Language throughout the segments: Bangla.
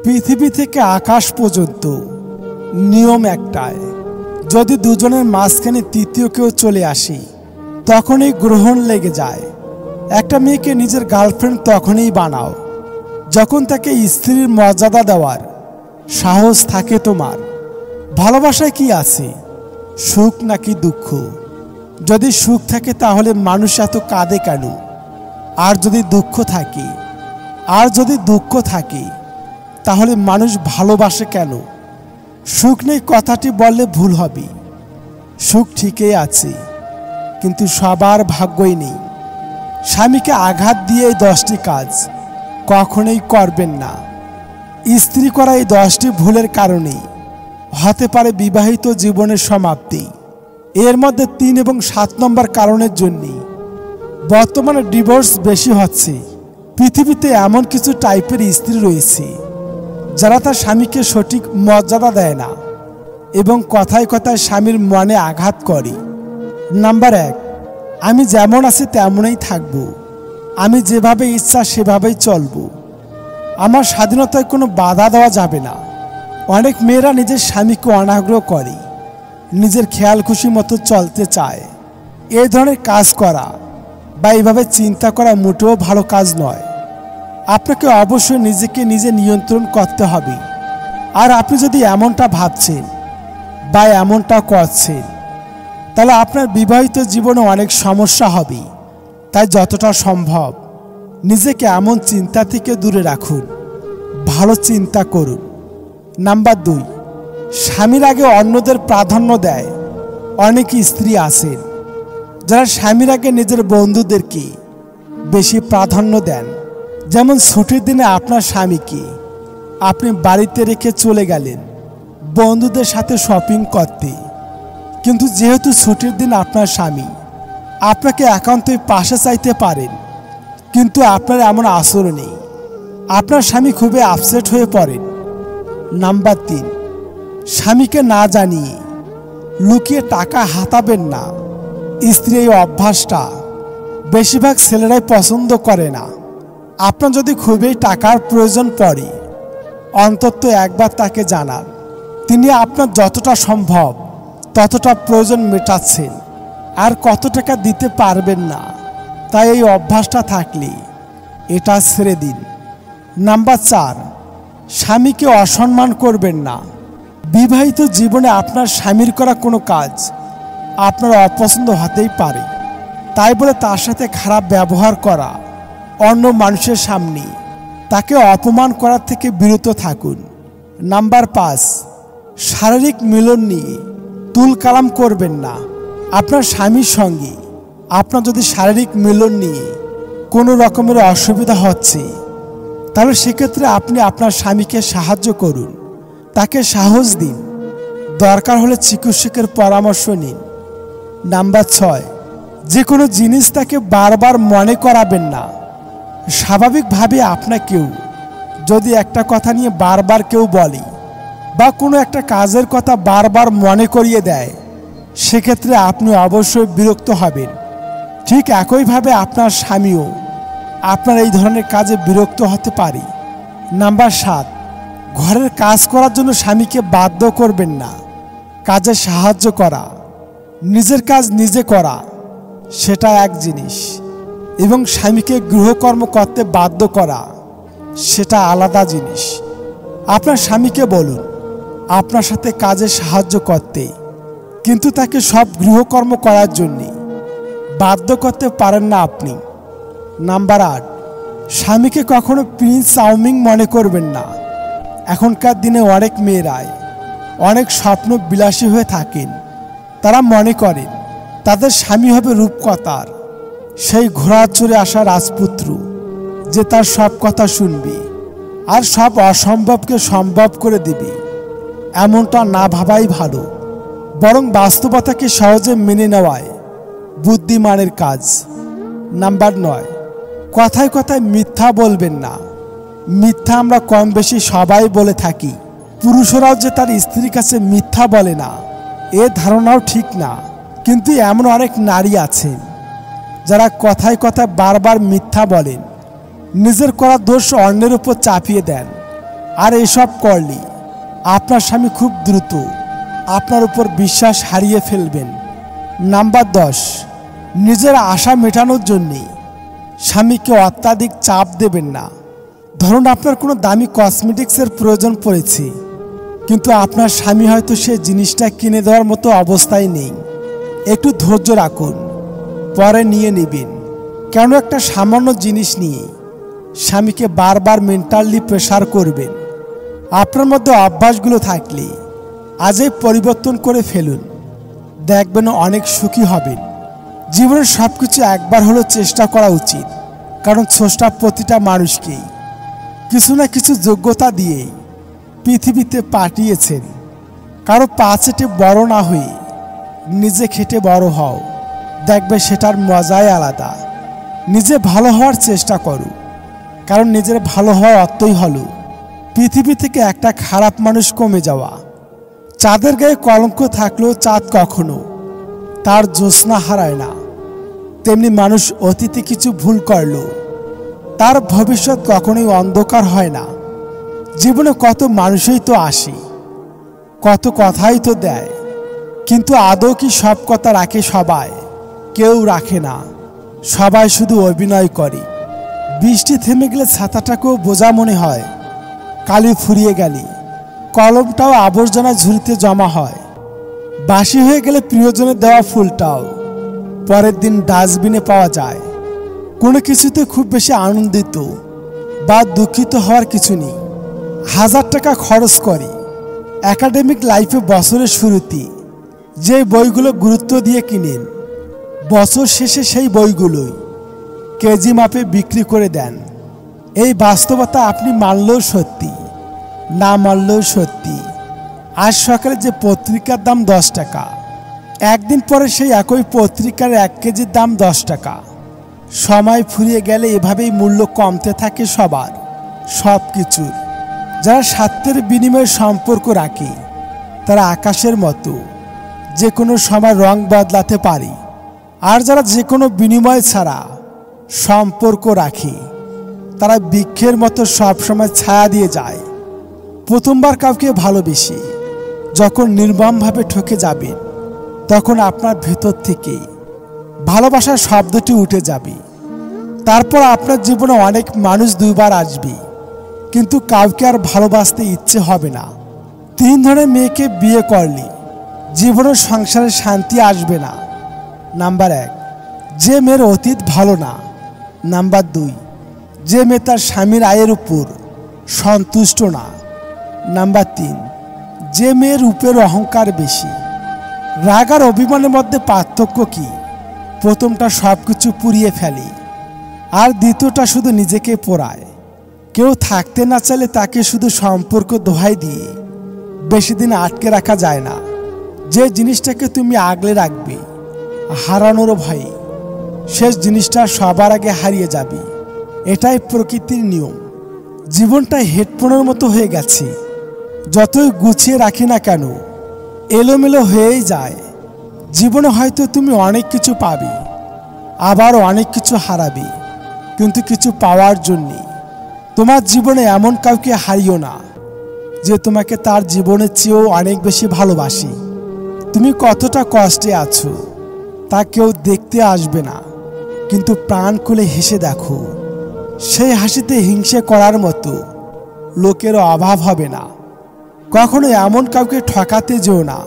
পৃথিবী থেকে আকাশ পর্যন্ত নিয়ম একটাই, যদি দুজনের মাঝখানে তৃতীয় কেউ চলে আসে তখনই গ্রহণ লেগে যায়। একটা মেয়েকে নিজের গার্লফ্রেন্ড তখনই বানাও যখন তাকে স্ত্রীর মর্যাদা দেওয়ার সাহস থাকে তোমার। ভালোবাসায় কি আছে, সুখ নাকি দুঃখ? যদি সুখ থাকে তাহলে মানুষ এত কাঁদে কেন? আর যদি দুঃখ থাকে তাহলে মানুষ ভালোবাসে কেন? সুখ নেই কথাটি বললে ভুল হবে। সুখ ঠিকই আছে, কিন্তু সবার ভাগ্যই নেই। স্বামীকে আঘাত দিয়ে এই 10টি কাজ কখনোই করবেন না। স্ত্রী করা এই 10টি ভুলের কারণেই হতে পারে বিবাহিত জীবনের সমাপ্তি। এর মধ্যে 3 এবং 7 নম্বর কারণের জন্যই বর্তমানে ডিভোর্স বেশি হচ্ছে। পৃথিবীতে এমন কিছু টাইপের স্ত্রী রয়েছে যারা তার স্বামীকে সঠিক মর্যাদা দেয় না এবং কথায় কথায় স্বামীর মনে আঘাত করে। নাম্বার 1, আমি যেমন আছি তেমনই থাকব, আমি যেভাবে ইচ্ছা সেভাবেই চলব, আমার স্বাধীনতায় কোনো বাধা দেওয়া যাবে না। অনেক মেয়েরা নিজের স্বামীকে অনাগ্রহ করে, নিজের খেয়াল খুশি মতো চলতে চায়। এই ধরনের কাজ করা বা এইভাবে চিন্তা করা মোটেও ভালো কাজ নয়। আপনাকে অবশ্যই নিজেকে নিজে নিয়ন্ত্রণ করতে হবে। আর আপনি যদি এমনটা ভাবছেন বা এমনটা করছেন তাহলে আপনার বিবাহিত জীবনে অনেক সমস্যা হবে। তাই যতটা সম্ভব নিজেকে এমন চিন্তা থেকে দূরে রাখুন, ভালো চিন্তা করুন। নাম্বার 2, স্বামীর আগে অন্যদের প্রাধান্য দেয়। অনেক স্ত্রী আছেন যারা স্বামীর আগে নিজের বন্ধুদেরকে বেশি প্রাধান্য দেন। যেমন ছুটির দিনে আপনার স্বামীকে আপনি বাড়িতে রেখে চলে গেলেন বন্ধুদের সাথে শপিং করতে, কিন্তু যেহেতু ছুটির দিন আপনার স্বামী আপনাকে একান্তই পাশে চাইতে পারেন, কিন্তু আপনার এমন আচরণে আপনার স্বামী খুবই আপসেট হয়ে পড়েন। নাম্বার 3, স্বামীকে না জানিয়ে লুকিয়ে টাকা হাতাবেন না। স্ত্রী এই অভ্যাসটা বেশিরভাগ ছেলেরাই পছন্দ করে না। আপনার যদি খুবই টাকার প্রয়োজন পড়ে অন্তত একবার তাকে জানান তিনি আপনার যতটা সম্ভব ততটা প্রয়োজন মেটাচ্ছেন আর কত টাকা দিতে পারবেন না। তাই এই অভ্যাসটা থাকলে এটা ছেড়ে দিন। নাম্বার 4, স্বামীকে অসম্মান করবেন না। বিবাহিত জীবনে আপনার স্বামীর করা কোনো কাজ আপনার অপছন্দ হতেই পারে, তাই বলে তার সাথে খারাপ ব্যবহার করা, অন্য মানুষের সামনে তাকে অপমান করার থেকে বিরত থাকুন। নাম্বার 5, শারীরিক মিলন নিয়ে তুলকালাম করবেন না। আপনার স্বামীর সঙ্গে আপনার যদি শারীরিক মিলন নিয়ে কোনো রকমের অসুবিধা হচ্ছে তাহলে সেক্ষেত্রে আপনি আপনার স্বামীকে সাহায্য করুন, তাকে সাহস দিন, দরকার হলে চিকিৎসকের পরামর্শ নিন। নাম্বার 6, যে কোনো জিনিস তাকে বারবার মনে করাবেন না। স্বাভাবিকভাবে আপনাকেও যদি একটা কথা নিয়ে বারবার কেউ বলে বা কোনো একটা কাজের কথা বারবার মনে করিয়ে দেয় সেক্ষেত্রে আপনি অবশ্যই বিরক্ত হবেন। ঠিক একইভাবে আপনার স্বামীও আপনার এই ধরনের কাজে বিরক্ত হতে পারে। নাম্বার 7, ঘরের কাজ করার জন্য স্বামীকে বাধ্য করবেন না। কাজে সাহায্য করা, নিজের কাজ নিজে করা সেটা এক জিনিস, এবং স্বামীকে গৃহকর্ম করতে বাধ্য করা সেটা আলাদা জিনিস। আপনার স্বামীকে বলুন আপনার সাথে কাজে সাহায্য করতে, কিন্তু তাকে সব গৃহকর্ম করার জন্যে বাধ্য করতে পারেন না আপনি। নাম্বার 8, স্বামীকে কখনো প্রিন্স চার্মিং মনে করবেন না। এখনকার দিনে অনেক মেয়েরাই অনেক স্বপ্ন বিলাসী হয়ে থাকেন। তারা মনে করেন তাদের স্বামী হবে রূপকথার সেই ঘোড়া চড়ে আসা রাজপুত্র যে তার সব কথা শুনবে আর সব অসম্ভবকে সম্ভব করে দেবে। এমনটা না ভাবাই ভালো, বরং বাস্তবতাকে সহজে মেনে নেওয়ায় বুদ্ধিমানের কাজ। নাম্বার 9, কথায় কথায় মিথ্যা বলবেন না। মিথ্যা আমরা কম বেশি সবাই বলে থাকি। পুরুষরাও যে তার স্ত্রীর কাছে মিথ্যা বলে না এ ধারণাও ঠিক না, কিন্তু এমন অনেক নারী আছেন যারা কথায় কথায় বারবার মিথ্যা বলেন, নিজের করা দোষ অন্যের উপর চাপিয়ে দেন আর এসব করলে আপনার স্বামী খুব দ্রুত আপনার উপর বিশ্বাস হারিয়ে ফেলবেন। নাম্বার 10, নিজের আশা মেটানোর জন্যে স্বামীকে অত্যাধিক চাপ দেবেন না। ধরুন আপনার কোনো দামি কসমেটিক্সের প্রয়োজন পড়েছে, কিন্তু আপনার স্বামী হয়তো সে জিনিসটা কিনে দেওয়ার মতো অবস্থায় নেই। একটু ধৈর্য রাখুন, পরে নিয়ে নেবেন। কেন একটা সামান্য জিনিস নিয়ে স্বামীকে বারবার মেন্টালি প্রেশার করবেন? আপনার মধ্যে অভ্যাসগুলো থাকলে আজই পরিবর্তন করে ফেলুন, দেখবেন অনেক সুখী হবেন। জীবনের সব কিছু একবার হলেও চেষ্টা করা উচিত, কারণ স্রষ্টা প্রতিটা মানুষকেই কিছু না কিছু যোগ্যতা দিয়ে পৃথিবীতে পাঠিয়েছেন। কারো পা চেটে বড় না হয়ে নিজে খেটে বড় হও, দেখবে সেটার মজাই আলাদা। নিজে ভালো হওয়ার চেষ্টা করো, কারণ নিজের ভালো হওয়ার অর্থই হলো পৃথিবী থেকে একটা খারাপ মানুষ কমে যাওয়া। চাঁদের গায়ে কলঙ্ক থাকলেও চাঁদ কখনো তার জ্যোৎস্না হারায় না, তেমনি মানুষ অতীতে কিছু ভুল করলেও তার ভবিষ্যৎ কখনোই অন্ধকার হয় না। জীবনে কত মানুষই তো আসে, কত কথাই তো দেয়, কিন্তু আদৌ কি সব কথা রাখে সবাই? কেউ রাখে না, সবাই শুধু অভিনয় করে। বৃষ্টি থেমে গেলে ছাতাটাকেও বোঝা মনে হয়, কালি ফুরিয়ে গেলে কলমটাও আবর্জনা ঝুড়িতে জমা হয়। বাসি হয়ে গেলে প্রিয়জনের দেওয়া ফুলটাও পরের দিন ডাস্টবিনে পাওয়া যায়। কোনো কিছুতে খুব বেশি আনন্দিত বা দুঃখিত হওয়ার কিছু নেই। 1000 টাকা খরচ করে একাডেমিক লাইফে বছরের শুরুতে যে বইগুলো গুরুত্ব দিয়ে কিনেন, বছর শেষে সেই বইগুলোই কেজি মাপে বিক্রি করে দেন। এই বাস্তবতা আপনি মানলেও সত্যি, না মানলেও সত্যি। আজ সকালে যে পত্রিকার দাম 10 টাকা, একদিন পরে সেই একই পত্রিকার 1 কেজির দাম 10 টাকা। সময় ফুরিয়ে গেলে এভাবেই মূল্য কমতে থাকে সবার, সব কিছুর। যারা স্বার্থের বিনিময়ে সম্পর্ক রাখে তারা আকাশের মতো, যে কোনো সময় রং বদলাতে পারে। আর যারা যে কোনো বিনিময় ছাড়া সম্পর্ক রাখে তারা বৃক্ষের মতো সবসময় ছায়া দিয়ে যায়। প্রথমবার কাউকে ভালোবেসে যখন নির্মমভাবে ঠকে যাবেন, তখন আপনার ভেতর থেকে ভালোবাসার শব্দটি উঠে যাবে। তারপর আপনার জীবনে অনেক মানুষ 2 বার আসবে, কিন্তু কাউকে আর ভালোবাসতে ইচ্ছে হবে না। 3 ধরনের মেয়েকে বিয়ে করলে জীবনের সংসারে শান্তি আসবে না। নাম্বার 1, যে মেয়ের অতীত ভালো না। নাম্বার 2, যে মেয়ে তার স্বামীর আয়ের উপর সন্তুষ্ট না। নাম্বার 3, যে মেয়ের রূপের অহংকার বেশি। রাগ আর অভিমানের মধ্যে পার্থক্য কি? প্রথমটা সব কিছু পুড়িয়ে ফেলে, আর দ্বিতীয়টা শুধু নিজেকে পোড়ায়। কেউ থাকতে না চাইলে তাকে শুধু সম্পর্ক দোহাই দিয়ে বেশি দিন আটকে রাখা যায় না। যে জিনিসটাকে তুমি আগলে রাখবে হারানোর ভয়ে, শেষ জিনিসটা সবার আগে হারিয়ে যাবে। এটাই প্রকৃতির নিয়ম। জীবনটা হেডফোনের মতো হয়ে গেছে, যতই গুছিয়ে রাখি না কেন এলোমেলো হয়েই যায়। জীবনে হয়তো তুমি অনেক কিছু পাবে, আবার অনেক কিছু হারাবে, কিন্তু কিছু পাওয়ার জন্যে তোমার জীবনে এমন কাউকে হারিও না যে তোমাকে তার জীবনের চেয়েও অনেক বেশি ভালোবাসে। তুমি কতটা কষ্টে আছো তা কেউ দেখতে আসবে না, কিন্তু প্রাণ খুলে হেসে দেখো, সেই হাসিতে হিংসে করার মতো লোকের অভাব হবে না। কখনো এমন কাউকে ঠকাতে যেও না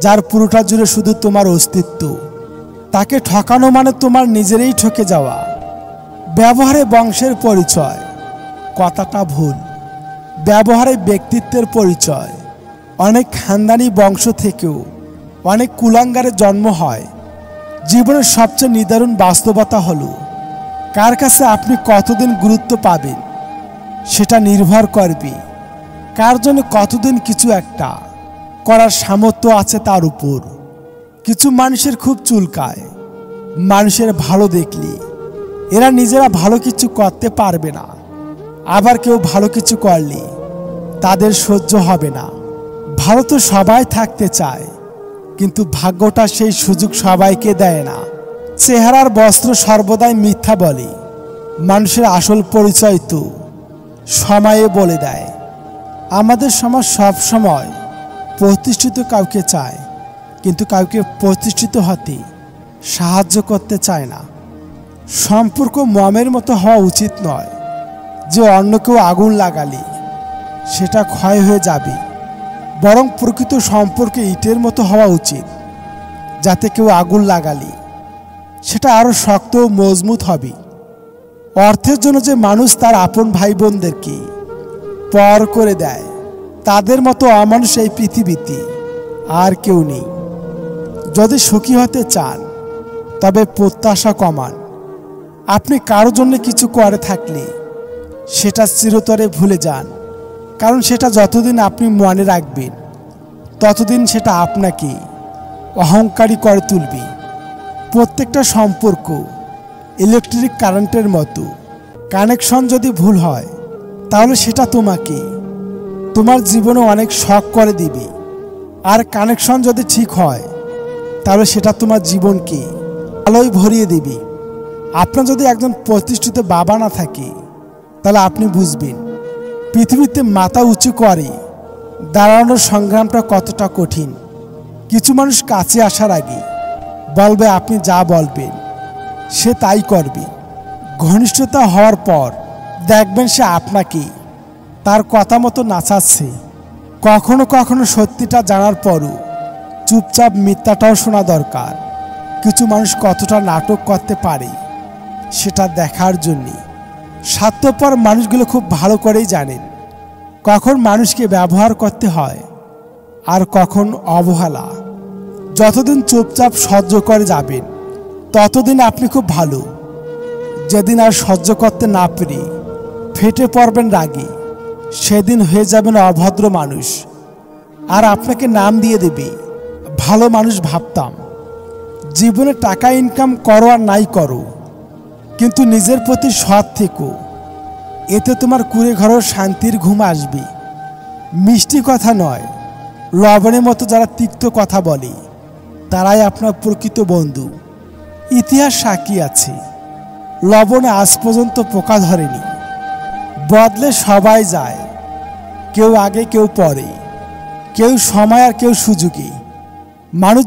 যার পুরোটা জুড়ে শুধু তোমার অস্তিত্ব। তাকে ঠকানো মানে তোমার নিজেরই ঠকে যাওয়া। ব্যবহারে বংশের পরিচয় কথাটা ভুল, ব্যবহারে ব্যক্তিত্বের পরিচয়। অনেক খানদানি বংশ থেকেও অনেক কুলাঙ্গারের জন্ম হয়। জীবনের সবচেয়ে নিদারুণ বাস্তবতা হলো, কার কাছে আপনি কতদিন গুরুত্ব পাবেন সেটা নির্ভর করবে কার জন্য কতদিন কিছু একটা করার সামর্থ্য আছে তার উপর। কিছু মানুষের খুব চুলকায় মানুষের ভালো দেখলে, এরা নিজেরা ভালো কিছু করতে পারবে না। আবার কেউ ভালো কিছু করলে তাদের সহ্য হবে না। ভালো তো সবাই থাকতে চায়, কিন্তু ভাগ্যটা সেই সুযোগ সবাইকে দেয় না। চেহারার বস্ত্র সর্বদাই মিথ্যা বলে, মানুষের আসল পরিচয় তো সময়ে বলে দেয়। আমাদের সমাজ সব সময় প্রতিষ্ঠিত কাউকে চায়, কিন্তু কাউকে প্রতিষ্ঠিত হতে সাহায্য করতে চায় না। সম্পর্ক মোমের মতো হওয়া উচিত নয় যে অন্য কেউ আগুন লাগালে সেটা ক্ষয় হয়ে যাবে, বরং প্রকৃত সম্পর্কে ইটের মতো হওয়া উচিত, যাতে কেউ আগুন লাগালে সেটা আরও শক্ত ও মজবুত হবে। অর্থের জন্য যে মানুষ তার আপন ভাই বোনদেরকে পর করে দেয়, তাদের মতো অমানুষ এই পৃথিবীতে আর কেউ নেই। যদি সুখী হতে চান তবে প্রত্যাশা কমান। আপনি কারোর জন্য কিছু করে থাকলে সেটা চিরতরে ভুলে যান, কারণ সেটা যতদিন আপনি মনে রাখবেন ততদিন সেটা আপনাকে অহংকারী করে তুলবে। প্রত্যেকটা সম্পর্ক ইলেকট্রিক কারেন্টের মতো, কানেকশন যদি ভুল হয় তাহলে সেটা তোমাকে তোমার জীবনে অনেক শক করে দিবে, আর কানেকশন যদি ঠিক হয় তাহলে সেটা তোমার জীবনকে আলোয় ভরিয়ে দিবে। আপনার যদি একজন প্রতিষ্ঠিত বাবা না থাকে তাহলে আপনি বুঝবেন পৃথিবীতে মাথা উঁচু করে দাঁড়ানোর সংগ্রামটা কতটা কঠিন। কিছু মানুষ কাছে আসার আগে বলবে আপনি যা বলবেন সে তাই করবে। ঘনিষ্ঠতা হওয়ার পর দেখবেন সে আপনাকে তার কথা মতো নাচাচ্ছে। কখনো কখনো সত্যিটা জানার পরও চুপচাপ মিথ্যাটাও শোনা দরকার। কিছু মানুষ কতটা নাটক করতে পারে সেটা দেখার জন্যে। স্বার্থপর মানুষগুলো খুব ভালো করেই জানেন কখন মানুষকে ব্যবহার করতে হয় আর কখন অবহেলা। যতদিন চুপচাপ সহ্য করে যাবেন ততদিন আপনি খুব ভালো। যেদিন আর সহ্য করতে না পেরে ফেটে পড়বেন রাগে, সেদিন হয়ে যাবেন অভদ্র মানুষ, আর আপনাকে নাম দিয়ে দেবে ভালো মানুষ ভাবতাম। জীবনে টাকা ইনকাম করো আর নাই করো, কিন্তু নিজের প্রতি সৎ থেকো, এতে তোমার কুড়ে ঘরেও শান্তির ঘুম আসবে। মিষ্টি কথা নয়, লবণের মতো যারা তিক্ত কথা বলে তারাই আপনার প্রকৃত বন্ধু। ইতিহাস সাক্ষী আছে, লবণে আজ পর্যন্ত পোকা ধরেনি। বদলে সবাই যায়, কেউ আগে কেউ পরে, কেউ সময় আর কেউ সুযোগে। মানুষ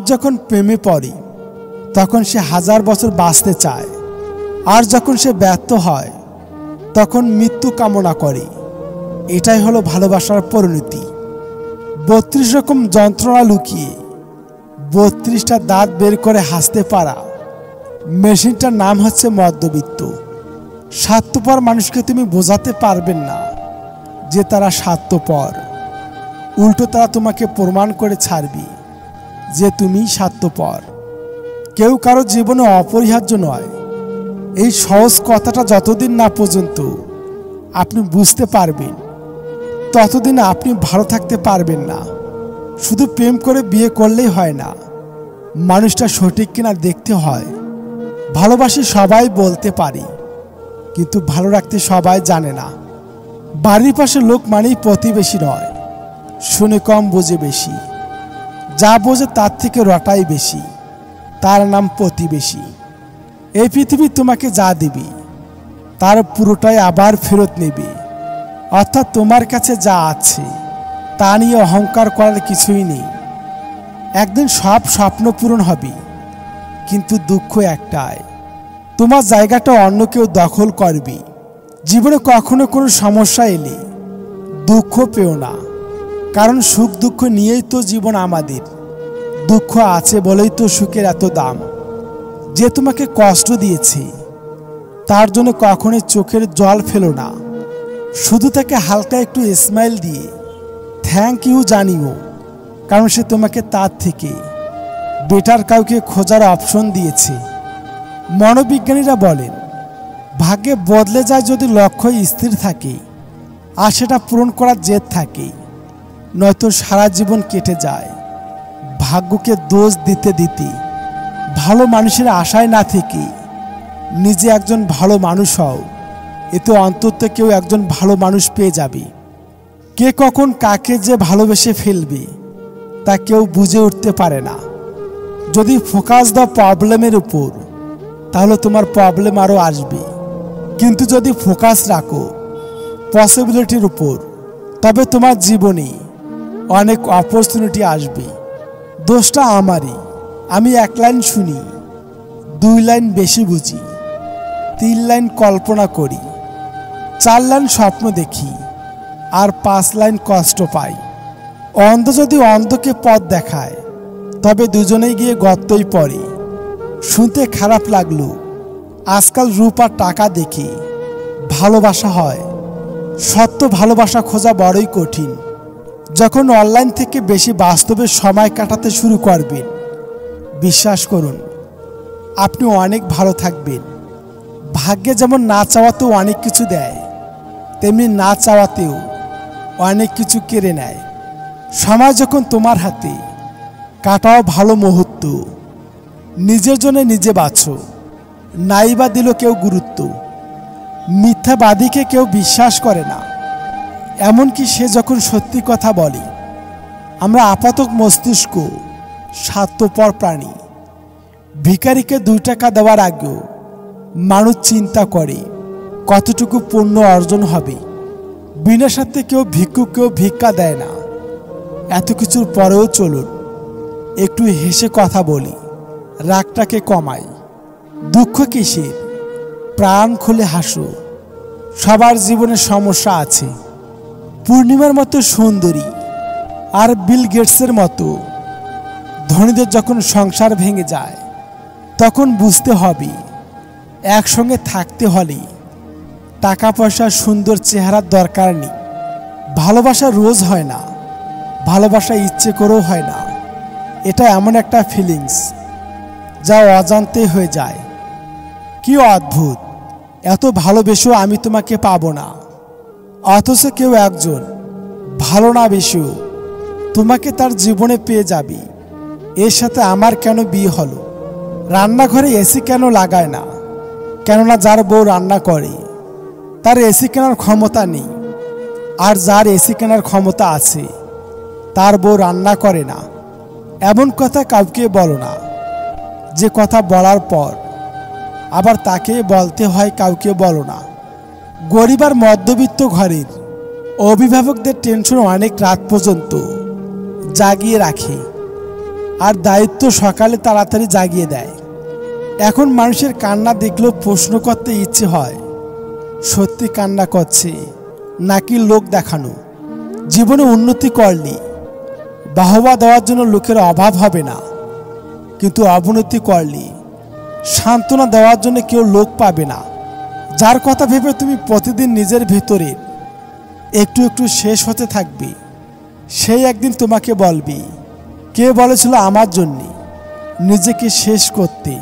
যখন প্রেমে পড়ে তখন সে 1000 বছর বাঁচতে চায়, আর যখন সে ব্যর্থ হয় তখন মৃত্যু কামনা করে। এটাই হলো ভালোবাসার পরিণতি। 32 রকম যন্ত্রণা লুকিয়ে 32টা দাঁত বের করে হাসতে পারা মেশিনটার নাম হচ্ছে মধ্যবিত্ত। স্বার্থপর মানুষকে তুমি বোঝাতে পারবেন না যে তারা স্বার্থপর, উল্টো তারা তোমাকে প্রমাণ করে ছাড়বে যে তুমি স্বার্থপর। কেউ কারো জীবনে অপরিহার্য নয়, এই সহজ কথাটা যতদিন না পর্যন্ত আপনি বুঝতে পারবেন ততদিন আপনি ভালো থাকতে পারবেন না। শুধু প্রেম করে বিয়ে করলেই হয় না, মানুষটা সঠিক কিনা দেখতে হয়। ভালোবাসি সবাই বলতে পারি, কিন্তু ভালো রাখতে সবাই জানে না। বাড়ির পাশে লোক মানেই প্রতিবেশী নয়, শুনে কম বোঝে বেশি, যা বোঝে তার থেকে রটাই বেশি, তার নাম প্রতিবেশী। এই পৃথিবী তোমাকে যা দিবি তার পুরোটাই আবার ফেরত নেবে, অর্থাৎ তোমার কাছে যা আছে তা নিয়ে অহংকার করার কিছুই নেই। একদিন সব স্বপ্ন পূরণ হবে, কিন্তু দুঃখ একটাই, তোমার জায়গাটা অন্য কেউ দখল করবে। জীবনে কখনো কোনো সমস্যা এলে দুঃখ পেও না, কারণ সুখ দুঃখ নিয়েই তো জীবন আমাদের। দুঃখ আছে বলেই তো সুখের এত দাম। যে তোমাকে কষ্ট দিয়েছে তার জন্য কখনোই চোখের জল ফেলো না, শুধু তাকে হালকা একটু স্মাইল দিয়ে থ্যাংক ইউ জানিও, কারণ সে তোমাকে তার থেকে বেটার কাউকে খোঁজার অপশন দিয়েছে। মনোবিজ্ঞানীরা বলেন ভাগ্যে বদলে যায় যদি লক্ষ্য স্থির থাকে আর সেটা পূরণ করার জেদ থাকে, নয়তো সারা জীবন কেটে যায় ভাগ্যকে দোষ দিতে দিতে। ভালো মানুষের আশায় না থেকে নিজে একজন ভালো মানুষ হও, এতে অন্তত কেউ একজন ভালো মানুষ পেয়ে যাবে। কে কখন কাকে যে ভালোবেসে ফেলবে তা কেউ বুঝে উঠতে পারে না। যদি ফোকাস দাও প্রবলেমের উপর তাহলে তোমার প্রবলেম আরও আসবে, কিন্তু যদি ফোকাস রাখো পসিবিলিটির উপর, তবে তোমার জীবনে অনেক অপরচুনিটি আসবে। দোষটা আমারই। আমি 1 লাইন শুনি, 2 লাইন বেশি বুঝি, 3 লাইন কল্পনা করি, 4 লাইন স্বপ্ন দেখি, আর 5 লাইন কষ্ট পাই। অন্ধ যদি অন্ধকে পথ দেখায়, তবে দুজনেই গিয়ে গর্তই পড়ে। শুনতে খারাপ লাগলো, আজকাল রূপ আর টাকা দেখে ভালোবাসা হয়। সত্য ভালোবাসা খোঁজা বড়ই কঠিন। যখন অনলাইন থেকে বেশি বাস্তবে সময় কাটাতে শুরু করবেন, বিশ্বাস করুন আপনি অনেক ভালো থাকবেন। ভাগ্যে যেমন না চাওয়াতেও অনেক কিছু দেয়, তেমনি না চাওয়াতেও অনেক কিছু কেড়ে নেয়। সময় যখন তোমার হাতে, কাটাও ভালো মুহূর্ত। নিজের জন্য নিজে বাঁচো। নাইবা দিল কেউ গুরুত্ব। মিথ্যাবাদীকে কেউ বিশ্বাস করে না, এমনকি সে যখন সত্যি কথা বলে। আমরা আপাতক মস্তিষ্ক স্বার্থপর প্রাণী। ভিখারিকে 2 টাকা দেওয়ার আগেও মানুষ চিন্তা করে কতটুকু পুণ্য অর্জন হবে। বিনা স্বার্থে কেউ ভিক্ষুককেও ভিক্ষা দেয় না। এত কিছুর পরেও চলুন একটু হেসে কথা বলি, রাগটাকে কমাই। দুঃখ কিসের? প্রাণ খুলে হাসো। সবার জীবনে সমস্যা আছে। পূর্ণিমার মতো সুন্দরী আর বিল গেটসের মতো ধনীদের যখন সংসার ভেঙে যায়, তখন বুঝতে হবে একসঙ্গে থাকতে হলে টাকা পয়সার সুন্দর চেহারার দরকার নেই। ভালোবাসা রোজ হয় না, ভালোবাসা ইচ্ছে করেও হয় না। এটা এমন একটা ফিলিংস যা অজান্তে হয়ে যায়। কি অদ্ভুত, এত ভালোবেসেও আমি তোমাকে পাবো না, অথচ কেউ একজন ভালো না বেশেও তোমাকে তার জীবনে পেয়ে যাবে। এর সাথে আমার কেন বিয়ে হলো? রান্নাঘরে এসি কেন লাগায় না? কেননা যার বউ রান্না করে তার এসি কেনার ক্ষমতা নেই, আর যার এসি কেনার ক্ষমতা আছে তার বউ রান্না করে না। এমন কথা কাউকে বলো না, যে কথা বলার পর আবার তাকে বলতে হয় কাউকে বলো না। গরিব আর মধ্যবিত্ত ঘরের অভিভাবকদের টেনশন অনেক রাত পর্যন্ত জাগিয়ে রাখে, আর দায়িত্ব সকালে তাড়াতাড়ি জাগিয়ে দেয়। এখন মানুষের কান্না দেখলেও প্রশ্ন করতে ইচ্ছে হয়, সত্যি কান্না করছে নাকি লোক দেখানো? জীবনে উন্নতি করলে বাহবা দেওয়ার জন্য লোকের অভাব হবে না, কিন্তু অবনতি করলে সান্ত্বনা দেওয়ার জন্য কেউ লোক পাবে না। যার কথা ভেবে তুমি প্রতিদিন নিজের ভেতরে একটু একটু শেষ হতে থাকবে, সেই একদিন তোমাকে বলবে, কে বলেছিল আমার জন্যে নিজেকে শেষ করতে।